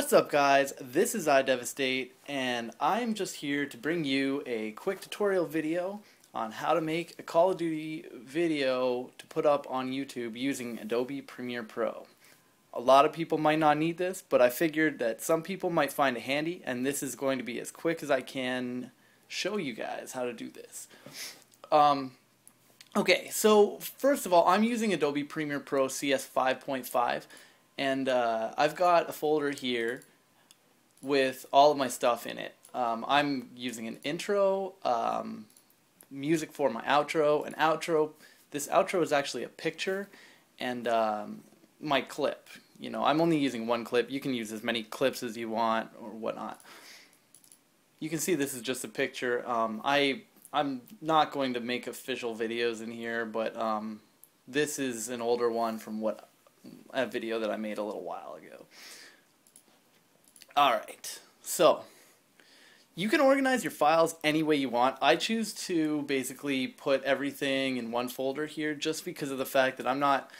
What's up guys, this is I-Devastate and I'm just here to bring you a quick tutorial video on how to make a Call of Duty video to put up on YouTube using Adobe Premiere Pro. A lot of people might not need this, but I figured that some people might find it handy, and this is going to be as quick as I can show you guys how to do this. Okay, so first of all, I'm using Adobe Premiere Pro CS5.5. And I've got a folder here with all of my stuff in it. I'm using an intro, music for my outro, an outro. This outro is actually a picture, and my clip. You know, I'm only using one clip. You can use as many clips as you want or whatnot. You can see this is just a picture. I'm not going to make official videos in here, but this is an older one from a video that I made a little while ago. Alright, so you can organize your files any way you want. I choose to basically put everything in one folder here just because of the fact that I'm not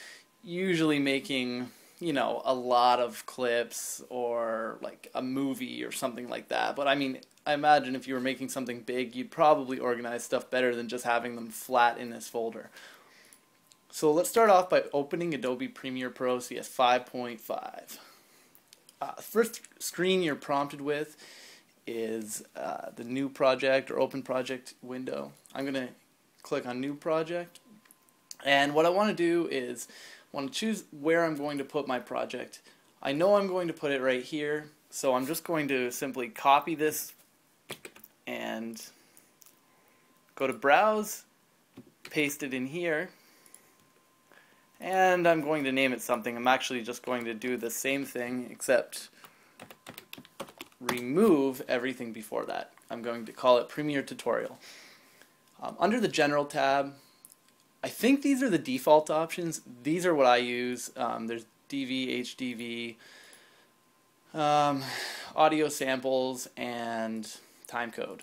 usually making, you know, a lot of clips or like a movie or something like that. But I mean, I imagine if you were making something big, you'd probably organize stuff better than just having them flat in this folder. So let's start off by opening Adobe Premiere Pro CS5.5. First screen you're prompted with is the New Project or Open Project window. I'm going to click on New Project, and what I want to do is I want to choose where I'm going to put my project. I know I'm going to put it right here, so I'm just going to simply copy this and go to Browse, paste it in here. And I'm going to name it something. I'm actually just going to do the same thing except remove everything before that. I'm going to call it Premiere Tutorial. Under the General tab, I think these are the default options. These are what I use. There's DV, HDV, audio samples, and timecode.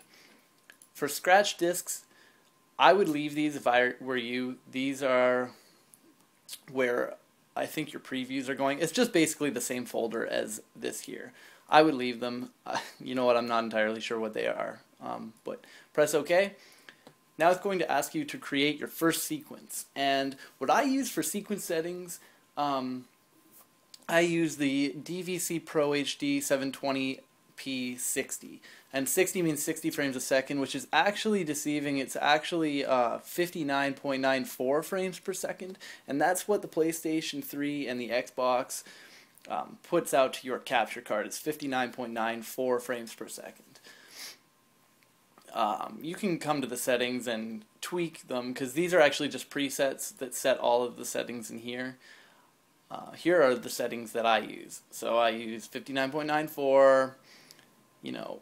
For scratch discs, I would leave these if I were you. These are where I think your previews are going. It's just basically the same folder as this here. I would leave them. You know what, I'm not entirely sure what they are. But press OK. Now it's going to ask you to create your first sequence. And what I use for sequence settings, I use the DVC Pro HD 720p 60. And 60 means 60 frames a second, which is actually deceiving. It's actually 59.94 frames per second, and that's what the PlayStation 3 and the Xbox puts out to your capture card. It's 59.94 frames per second. You can come to the settings and tweak them, because these are actually just presets that set all of the settings in here. Here are the settings that I use. So I use 59.94, you know,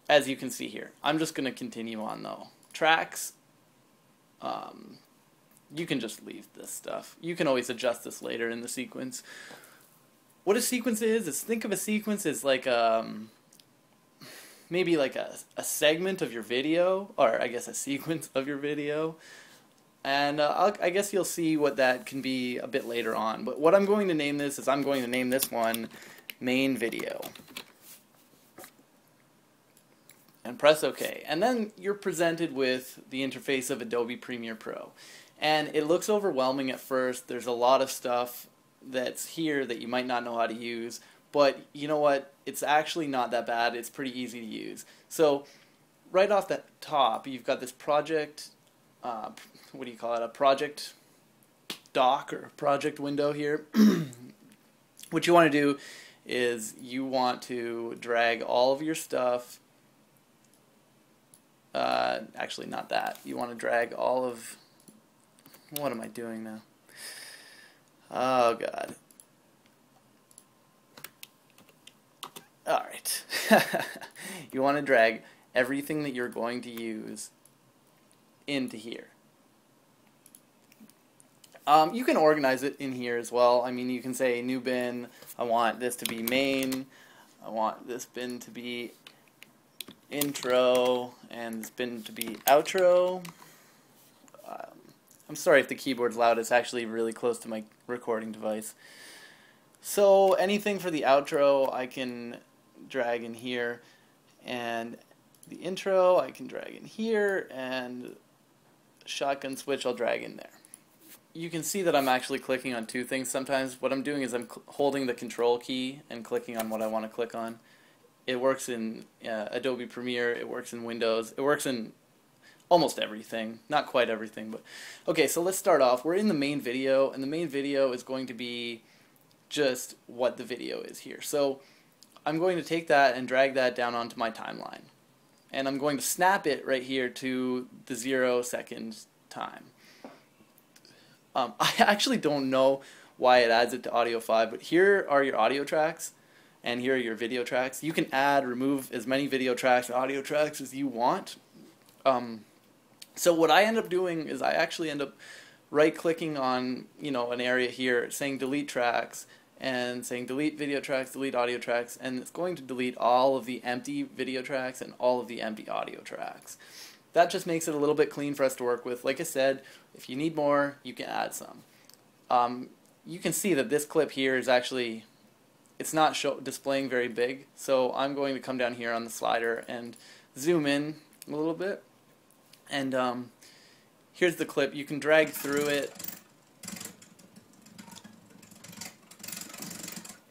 as you can see here. I'm just going to continue on though. Tracks, you can just leave this stuff. You can always adjust this later in the sequence. What a sequence is think of a sequence as like maybe like a segment of your video, or I guess a sequence of your video. And I guess you'll see what that can be a bit later on. But what I'm going to name this is I'm going to name this one Main Video. And press OK. And then you're presented with the interface of Adobe Premiere Pro. And it looks overwhelming at first. There's a lot of stuff that's here that you might not know how to use. But you know what? It's actually not that bad. It's pretty easy to use. So right off the top, you've got this project, what do you call it? A project dock or project window here. What you want to do is you want to drag all of your stuff. Actually not that. You want to drag all of... What am I doing now? Oh god. Alright. You want to drag everything that you're going to use into here. You can organize it in here as well. I mean, you can say new bin, I want this to be main, I want this bin to be intro, and this bin to be outro. I'm sorry if the keyboard's loud, it's actually really close to my recording device. So anything for the outro I can drag in here, and the intro I can drag in here, and shotgun switch I'll drag in there. You can see that I'm actually clicking on two things sometimes. What I'm doing is I'm holding the control key and clicking on what I want to click on. It works in Adobe Premiere, it works in Windows, it works in almost everything. Not quite everything, but okay, so let's start off. We're in the main video, and the main video is going to be just what the video is here. So I'm going to take that and drag that down onto my timeline. And I'm going to snap it right here to the 0 second time. I actually don't know why it adds it to audio 5, but here are your audio tracks and here are your video tracks. You can remove as many video tracks, audio tracks as you want. So what I end up doing is I actually end up right-clicking on, an area here, saying delete tracks, and saying delete video tracks, delete audio tracks, and it's going to delete all of the empty video tracks and all of the empty audio tracks. That just makes it a little bit clean for us to work with. Like I said, if you need more, you can add some. You can see that this clip here is actually, it's not displaying very big, so I'm going to come down here on the slider and zoom in a little bit. And here's the clip. You can drag through it,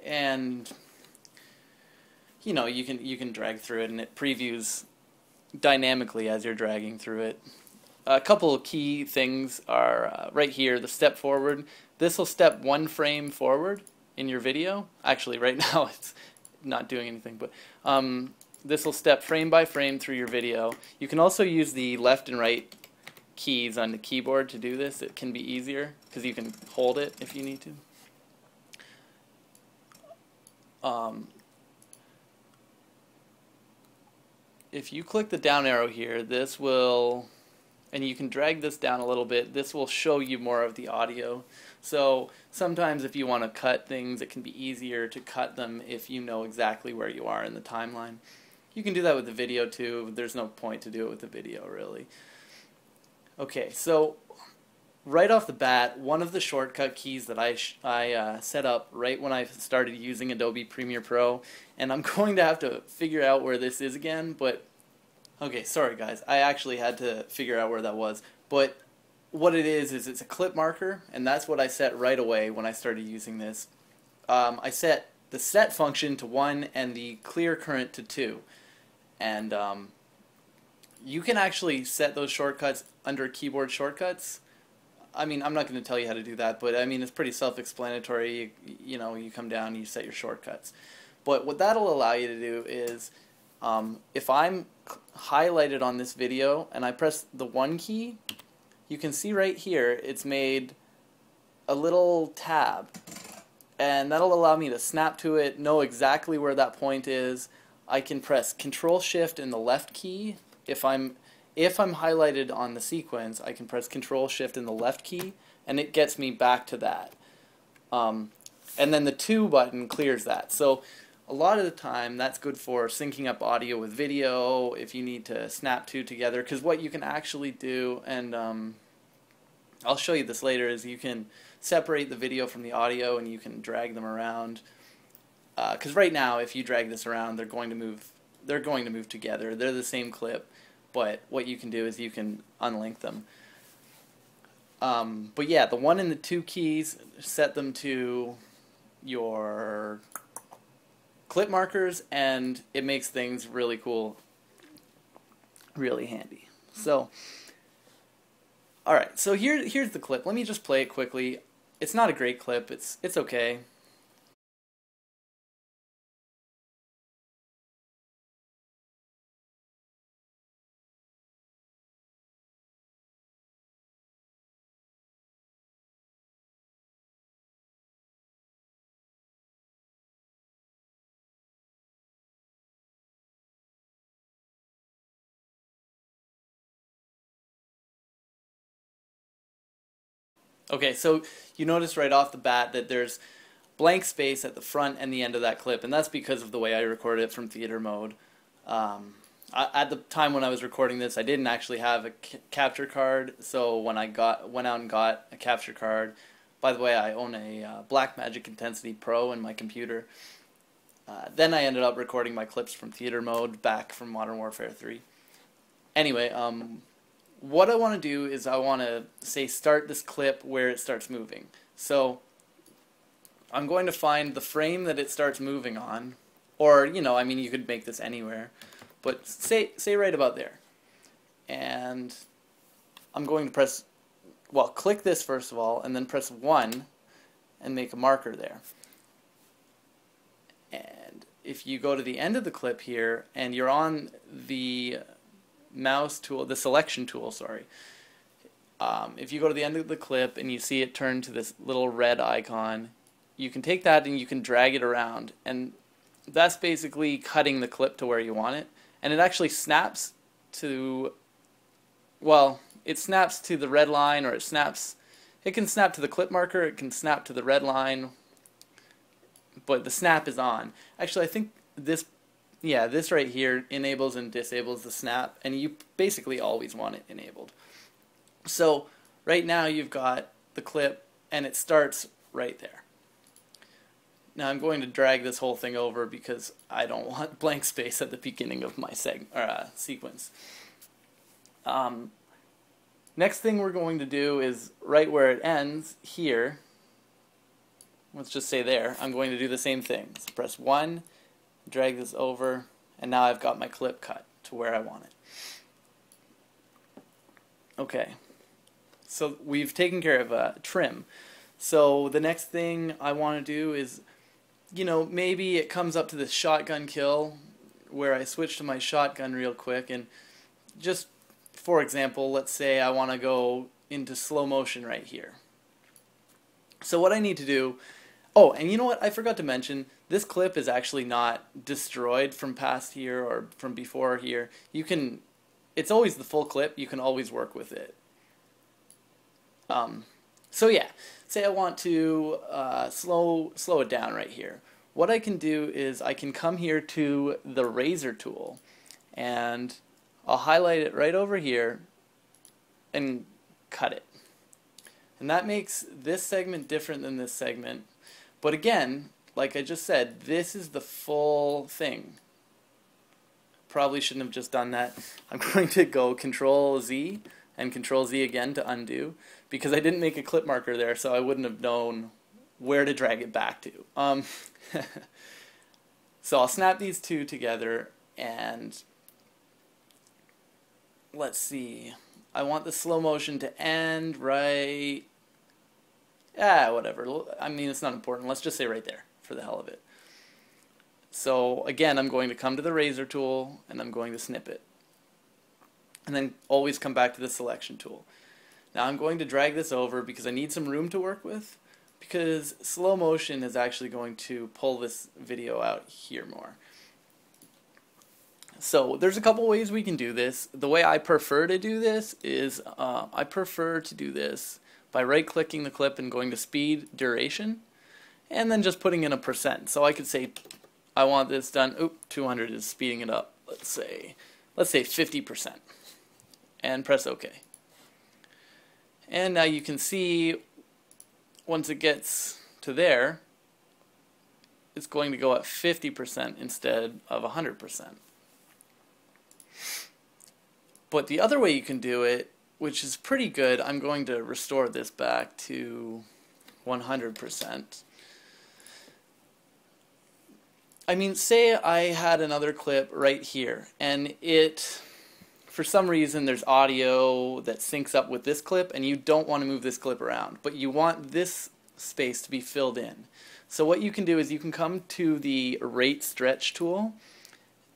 and you can drag through it, and it previews dynamically as you're dragging through it. A couple of key things are right here, the step forward. This will step 1 frame forward in your video. Actually, right now it's not doing anything, but this will step frame by frame through your video. You can also use the left and right keys on the keyboard to do this. It can be easier because you can hold it if you need to. If you click the down arrow here, this will, and you can drag this down a little bit, this will show you more of the audio. So sometimes if you want to cut things, it can be easier to cut them if you know exactly where you are in the timeline. You can do that with the video too. There's no point to do it with the video, really. Okay, so right off the bat, one of the shortcut keys that I set up right when I started using Adobe Premiere Pro, and I'm going to have to figure out where this is again, but okay, sorry guys, I actually had to figure out where that was. But what it is it's a clip marker, and that's what I set right away when I started using this. I set the set function to 1 and the clear current to 2. And you can actually set those shortcuts under keyboard shortcuts. I mean, I'm not going to tell you how to do that, but I mean, it's pretty self-explanatory. You come down and you set your shortcuts. But what that'll allow you to do is, if I'm highlighted on this video and I press the 1 key, you can see right here it's made a little tab. And that'll allow me to snap to it, know exactly where that point is. I can press Control-Shift in the left key. If I'm highlighted on the sequence, I can press Control-Shift in the left key, and it gets me back to that. And then the 2 button clears that. So a lot of the time, that's good for syncing up audio with video, if you need to snap 2 together. Because what you can actually do, and I'll show you this later, is you can separate the video from the audio, and you can drag them around. Because right now, if you drag this around, they're going to move. They're going to move together. They're the same clip, but what you can do is you can unlink them. But yeah, the 1 and the 2 keys, set them to your clip markers, and it makes things really cool, really handy. So, all right. So here's the clip. Let me just play it quickly. It's not a great clip. It's okay. Okay, so you notice right off the bat that there's blank space at the front and the end of that clip, and that's because of the way I recorded it from theater mode. At the time when I was recording this, I didn't actually have a capture card, so when I went out and got a capture card, By the way, I own a Blackmagic Intensity Pro in my computer. Then I ended up recording my clips from theater mode back from Modern Warfare 3. Anyway, what I want to do is I want to say start this clip where it starts moving. So I'm going to find the frame that it starts moving on, or I mean you could make this anywhere, but say right about there. And I'm going to press, well, click this first of all, and then press 1 and make a marker there. And if you go to the end of the clip here and you're on the mouse tool, the selection tool, sorry. If you go to the end of the clip and you see it turn to this little red icon, you can take that and you can drag it around, and that's basically cutting the clip to where you want it. And it actually snaps to, well, it snaps to the red line, or it can snap to the clip marker, it can snap to the red line, but the snap is on. Actually, I think this right here enables and disables the snap, and you basically always want it enabled. So right now you've got the clip and it starts right there. Now I'm going to drag this whole thing over because I don't want blank space at the beginning of my sequence. Next thing we're going to do is right where it ends here, let's just say there, I'm going to do the same thing. So press 1, drag this over, and now I've got my clip cut to where I want it. Okay, so we've taken care of trim. So the next thing I want to do is, maybe it comes up to this shotgun kill where I switch to my shotgun real quick, and just for example, let's say I want to go into slow motion right here. So what I need to do, oh, and you know what, I forgot to mention, this clip is actually not destroyed from past here or from before here. It's always the full clip, you can always work with it. So yeah, say I want to slow it down right here. What I can do is I can come here to the razor tool, and I'll highlight it right over here and cut it. And that makes this segment different than this segment. But again, like I just said, this is the full thing. Probably shouldn't have just done that. I'm going to go Control Z and Control Z again to undo, because I didn't make a clip marker there, so I wouldn't have known where to drag it back to. So I'll snap these two together, and let's see. I want the slow motion to end right, whatever. I mean, it's not important. Let's just say right there for the hell of it. So again, I'm going to come to the razor tool and I'm going to snip it. And then always come back to the selection tool. Now I'm going to drag this over because I need some room to work with, because slow motion is actually going to pull this video out here more. So there's a couple ways we can do this. The way I prefer to do this is I prefer to do this by right-clicking the clip and going to speed, duration, and then just putting in a %. So I could say I want this done. 200 is speeding it up. Let's say 50%, and press OK. And now you can see once it gets to there, it's going to go at 50% instead of 100%. But the other way you can do it, which is pretty good, I'm going to restore this back to 100%. I mean, say I had another clip right here, and for some reason there's audio that syncs up with this clip, and you don't want to move this clip around, but you want this space to be filled in. So what you can do is you can come to the rate stretch tool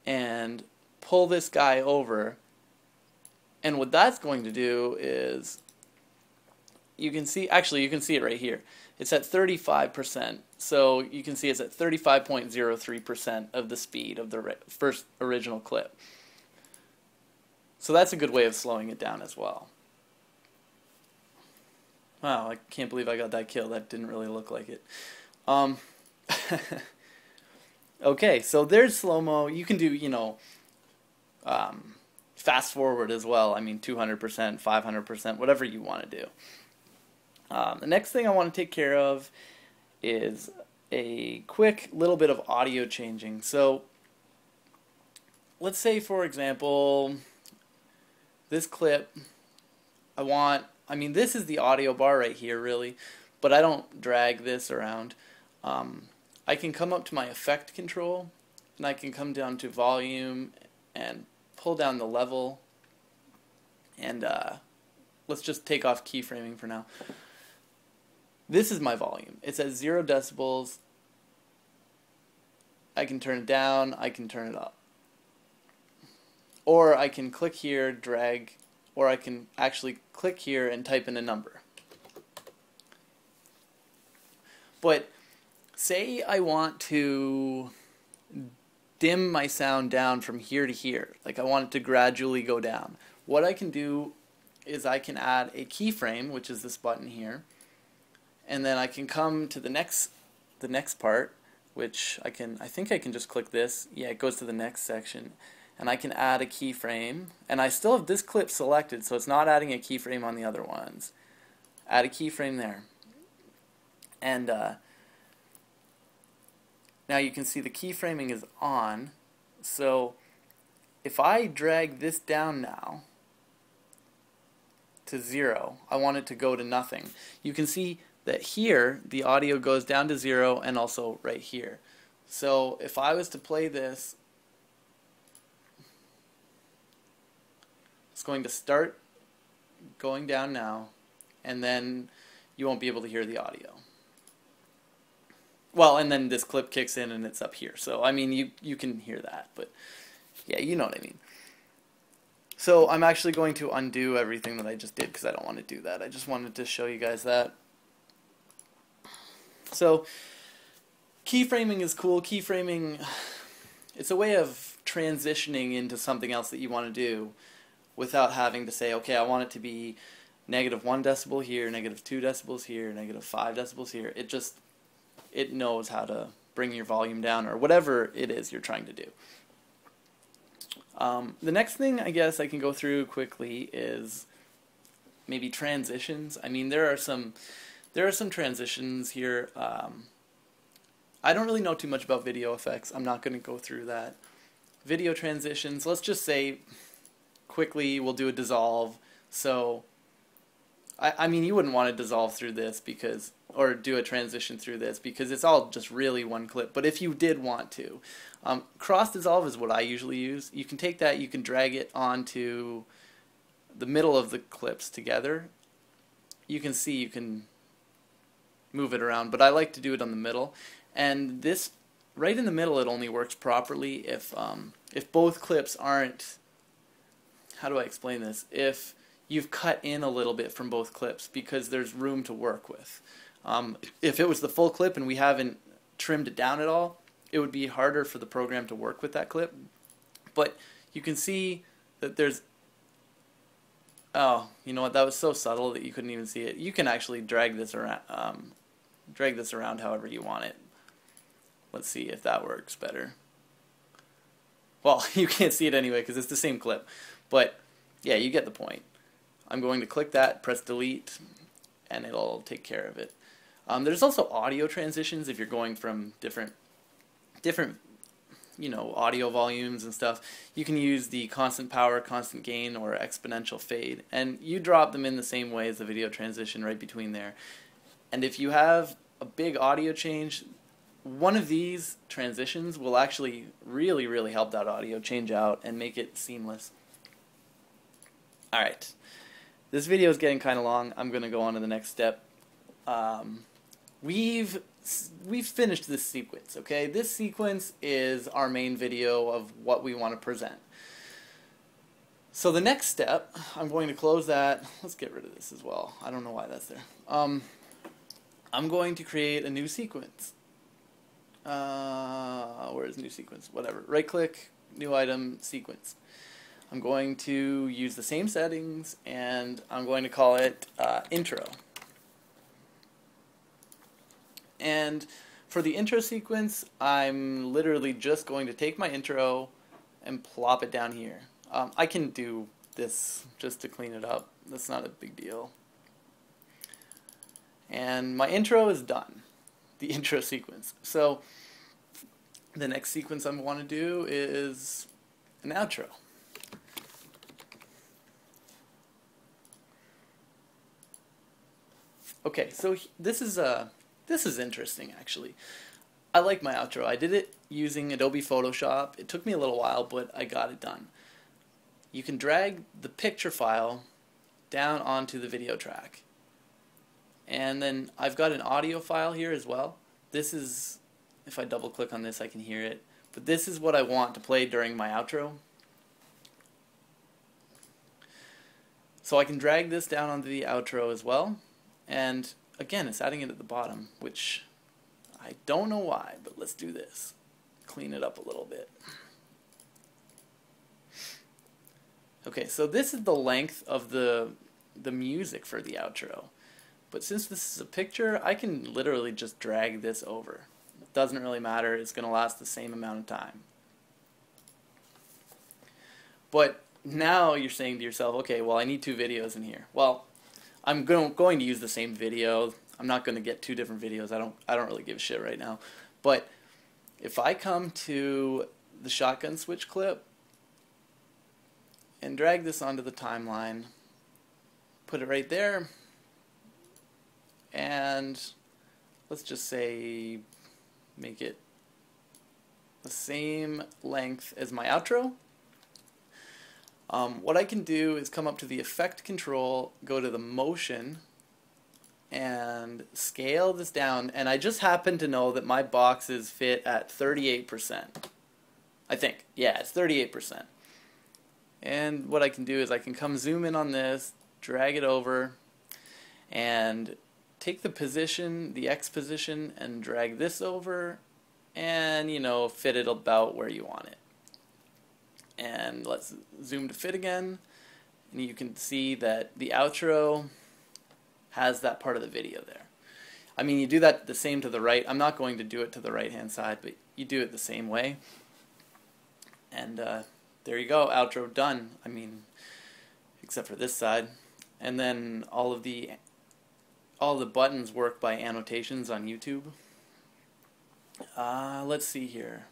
and pull this guy over, and what that's going to do is, you can see it right here. It's at 35%, so you can see it's at 35.03% of the speed of the first original clip. So that's a good way of slowing it down as well. Wow, I can't believe I got that kill. That didn't really look like it. Okay, so there's slow-mo. You can do, fast forward as well. I mean, 200%, 500%, whatever you want to do. The next thing I want to take care of is a quick little bit of audio changing. So let's say, for example, this clip, I mean, this is the audio bar right here, really, but I don't drag this around. I can come up to my effect control, and I can come down to volume and pull down the level, and let's just take off keyframing for now. This is my volume. It's at 0 decibels. I can turn it down, I can turn it up. Or I can click here, drag, or I can actually click here and type in a number. But say I want to dim my sound down from here to here, like I want it to gradually go down. What I can do is I can add a keyframe, which is this button here, and then I can come to the next part, which I think I can just click this. Yeah, it goes to the next section, and I can add a keyframe, and I still have this clip selected, so it's not adding a keyframe on the other ones. Add a keyframe there, and now you can see the keyframing is on. So if I drag this down now to 0, I want it to go to nothing. You can see that here the audio goes down to 0, and also right here. So if I was to play this, it's going to start going down now, and then you won't be able to hear the audio. Well, and then this clip kicks in and it's up here. So I mean, you can hear that, but yeah, you know what I mean. So I'm actually going to undo everything that I just did because I don't want to do that. I just wanted to show you guys that. So keyframing is cool. Keyframing, it's a way of transitioning into something else that you want to do without having to say, okay, I want it to be -1 decibel here, -2 decibels here, -5 decibels here. It knows how to bring your volume down, or whatever it is you're trying to do. The next thing I guess I can go through quickly is maybe transitions. I mean, there are some transitions here. I don't really know too much about video effects. I'm not going to go through that. Video transitions, let's just say quickly we'll do a dissolve. So I mean, you wouldn't want to dissolve through this because, or do a transition through this because it's all just really one clip. But if you did want to, cross dissolve is what I usually use. You can take that, you can drag it onto the middle of the clips together. You can see you can move it around, but I like to do it on the middle. And this, right in the middle, it only works properly if both clips aren't, how do I explain this? If you've cut in a little bit from both clips, because there's room to work with. If it was the full clip and we haven't trimmed it down at all, it would be harder for the program to work with that clip. But you can see that there's, oh, you know what, that was so subtle that you couldn't even see it. You can actually drag this around however you want it. Let's see if that works better. Well, you can't see it anyway because it's the same clip. But yeah, you get the point. I'm going to click that, press delete, and it'll take care of it. There's also audio transitions if you're going from different audio volumes and stuff. You can use the constant power, constant gain, or exponential fade, and you drop them in the same way as the video transition right between there. And if you have a big audio change, one of these transitions will actually really, really help that audio change out and make it seamless. Alright, this video is getting kind of long. I'm going to go on to the next step. We've finished this sequence, okay? This sequence is our main video of what we want to present. So the next step, I'm going to close that. Let's get rid of this as well. I don't know why that's there. I'm going to create a new sequence. Where is new sequence? Whatever. Right click, new item, sequence. I'm going to use the same settings, and I'm going to call it intro. And for the intro sequence, I'm literally just going to take my intro and plop it down here. I can do this just to clean it up. That's not a big deal. And my intro is done, the intro sequence. So the next sequence I want to do is an outro. Okay, so this is interesting actually. I like my outro. I did it using Adobe Photoshop. It took me a little while, but I got it done. You can drag the picture file down onto the video track. And then I've got an audio file here as well. This is, if I double click on this I can hear it. But this is what I want to play during my outro. So I can drag this down onto the outro as well. And again, it's adding it at the bottom, which I don't know why, but let's do this. Clean it up a little bit. Okay, so this is the length of the music for the outro. But since this is a picture, I can literally just drag this over. It doesn't really matter, it's going to last the same amount of time. But now you're saying to yourself, okay, well I need 2 videos in here. Well, I'm going to use the same video. I'm not going to get 2 different videos. I don't really give a shit right now. But if I come to the shotgun switch clip and drag this onto the timeline, put it right there, and let's just say make it the same length as my outro. What I can do is come up to the effect control, go to the motion, and scale this down. And I just happen to know that my boxes fit at 38%. I think. Yeah, it's 38%. And what I can do is I can come zoom in on this, drag it over, and take the position, the X position, and drag this over, and, you know, fit it about where you want it. And let's zoom to fit again, and you can see that the outro has that part of the video there. I mean, you do that the same to the right. I'm not going to do it to the right hand side, but you do it the same way. And there you go, outro done. I mean, except for this side. And then all the buttons work by annotations on YouTube. Let's see here.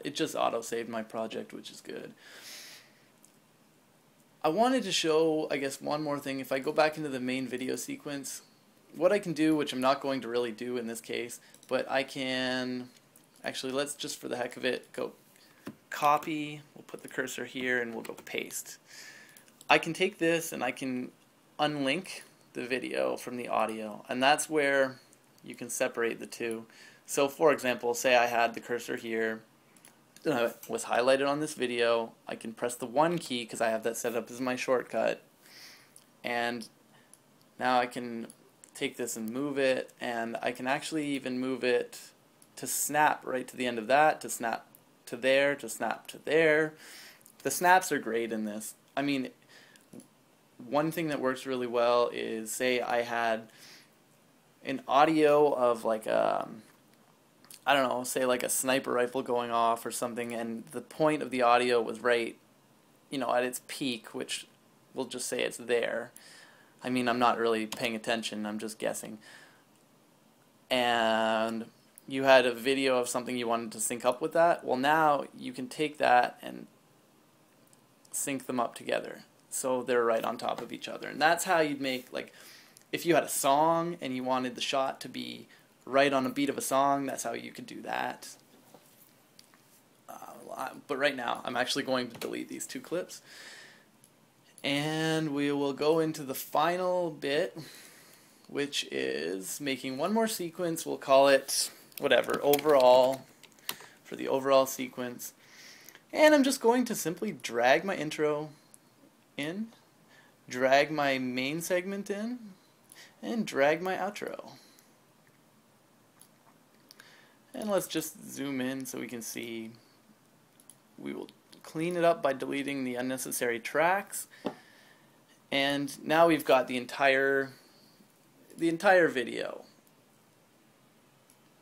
It just auto-saved my project, which is good. I wanted to show, I guess, one more thing. If I go back into the main video sequence, what I can do, which I'm not going to really do in this case, but I can, actually, let's just for the heck of it, go copy, we'll put the cursor here, and we'll go paste. I can take this and I can unlink the video from the audio, and that's where you can separate the two. So for example, say I had the cursor here, was highlighted on this video. I can press the 1 key because I have that set up as my shortcut, and now I can take this and move it, and I can actually even move it to snap right to the end of that, to snap to there, to snap to there. The snaps are great in this. I mean, one thing that works really well is, say I had an audio of like a, I don't know, say like a sniper rifle going off or something, and the point of the audio was right, you know, at its peak, which we'll just say it's there. I mean, I'm not really paying attention, I'm just guessing. And you had a video of something you wanted to sync up with that. Well, now you can take that and sync them up together, so they're right on top of each other. And that's how you'd make, like, if you had a song and you wanted the shot to be right on a beat of a song, that's how you could do that. But right now, I'm actually going to delete these 2 clips. And we will go into the final bit, which is making one more sequence. We'll call it, whatever, overall, for the overall sequence. And I'm just going to simply drag my intro in, drag my main segment in, and drag my outro. And let's just zoom in so we can see. We will clean it up by deleting the unnecessary tracks. And now we've got the entire video.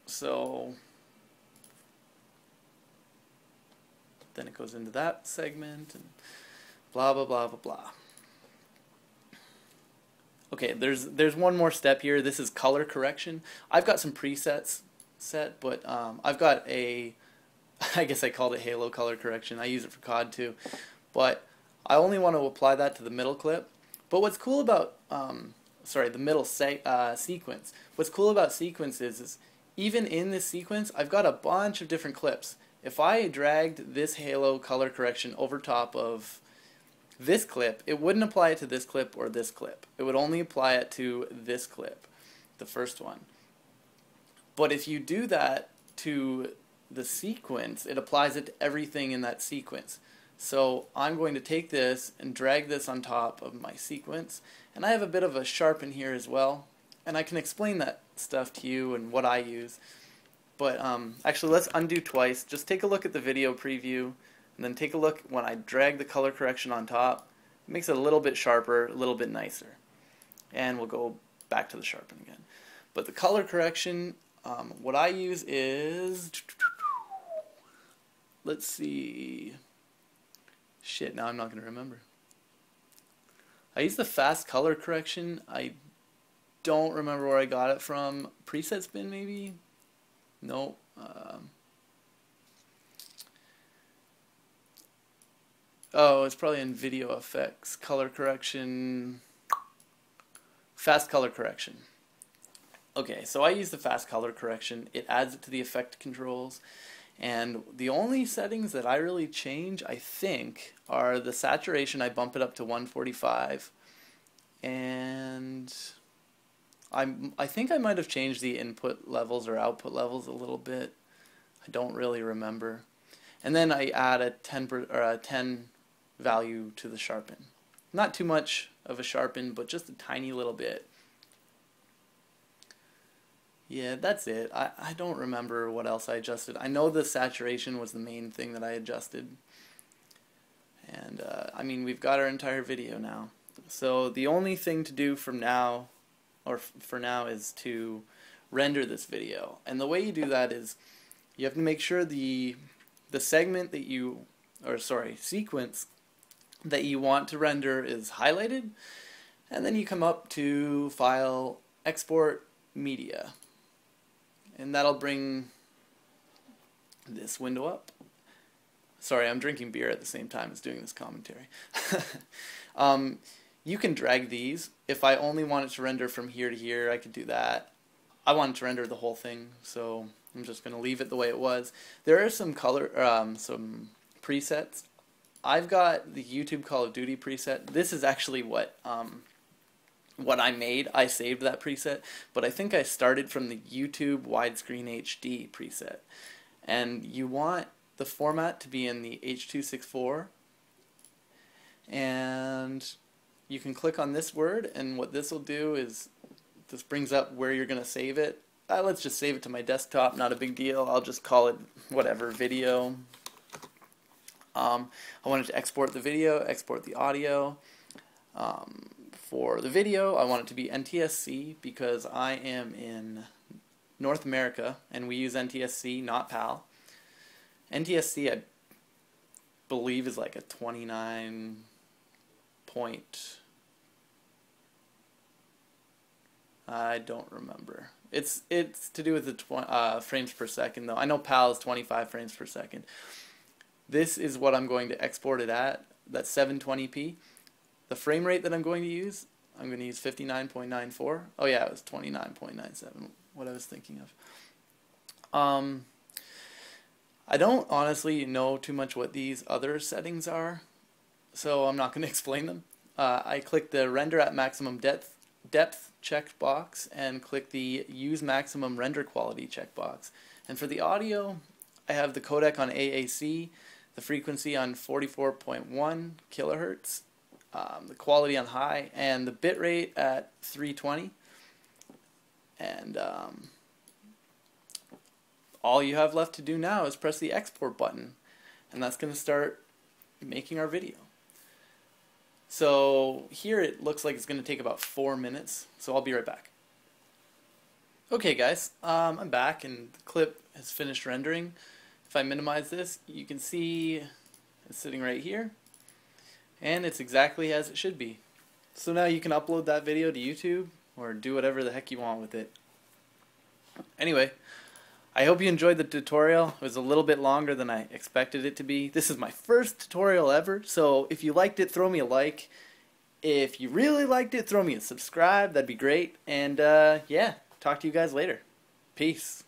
So then it goes into that segment and blah blah blah blah blah. Okay, there's one more step here. This is color correction. I've got some presets set, but I've got a, I guess I called it Halo color correction. I use it for COD too, but I only want to apply that to the middle clip. But what's cool about, the middle sequence. What's cool about sequences is even in this sequence, I've got a bunch of different clips. If I dragged this Halo color correction over top of this clip, it wouldn't apply it to this clip or this clip. It would only apply it to this clip, the first one. But if you do that to the sequence, it applies it to everything in that sequence. So I'm going to take this and drag this on top of my sequence, and I have a bit of a sharpen here as well, and I can explain that stuff to you and what I use. But actually, let's undo twice. Just take a look at the video preview, and then take a look when I drag the color correction on top. It makes it a little bit sharper, a little bit nicer. And we'll go back to the sharpen again. But the color correction, what I use is, let's see, shit, now I'm not going to remember. I use the fast color correction. I don't remember where I got it from. Preset Bin maybe? No. Oh, it's probably in video effects. Color correction. Fast color correction. Okay, so I use the fast color correction. It adds it to the effect controls. And the only settings that I really change, I think, are the saturation. I bump it up to 145. And I think I might have changed the input levels or output levels a little bit. I don't really remember. And then I add a 10 value to the sharpen. Not too much of a sharpen, but just a tiny little bit. Yeah, that's it. I don't remember what else I adjusted. I know the saturation was the main thing that I adjusted. And I mean, we've got our entire video now. So the only thing to do from now, or for now, is to render this video. And the way you do that is you have to make sure the segment that you, sequence that you want to render is highlighted, and then you come up to File, Export, Media, and that'll bring this window up. Sorry, I'm drinking beer at the same time as doing this commentary. You can drag these. If I only want it to render from here to here, I could do that. I want it to render the whole thing, so I'm just going to leave it the way it was. There are some some presets. I've got the YouTube Call of Duty preset. This is actually what I made. I saved that preset, but I think I started from the YouTube Widescreen HD preset. And you want the format to be in the H.264, and you can click on this word, and what this will do is this brings up where you're going to save it. Let's just save it to my desktop, not a big deal. I'll just call it whatever, video. I wanted to export the video, export the audio. For the video, I want it to be NTSC because I am in North America and we use NTSC, not PAL. NTSC, I believe, is like a 29 point. I don't remember. It's to do with the frames per second though. I know PAL is 25 frames per second. This is what I'm going to export it at. That's 720p. The frame rate that I'm going to use 59.94. Oh yeah, it was 29.97. What I was thinking of. I don't honestly know too much what these other settings are, so I'm not going to explain them. I click the render at maximum depth checkbox and click the use maximum render quality checkbox. And for the audio, I have the codec on AAC, the frequency on 44.1 kilohertz, the quality on high, and the bitrate at 320. And all you have left to do now is press the export button, and that's going to start making our video. So here it looks like it's going to take about 4 minutes, so I'll be right back. Okay guys, I'm back and the clip has finished rendering. If I minimize this, you can see it's sitting right here, and it's exactly as it should be. So now you can upload that video to YouTube or do whatever the heck you want with it. Anyway, I hope you enjoyed the tutorial. It was a little bit longer than I expected it to be. This is my first tutorial ever, so if you liked it, throw me a like. If you really liked it, throw me a subscribe. That'd be great. And yeah, talk to you guys later. Peace.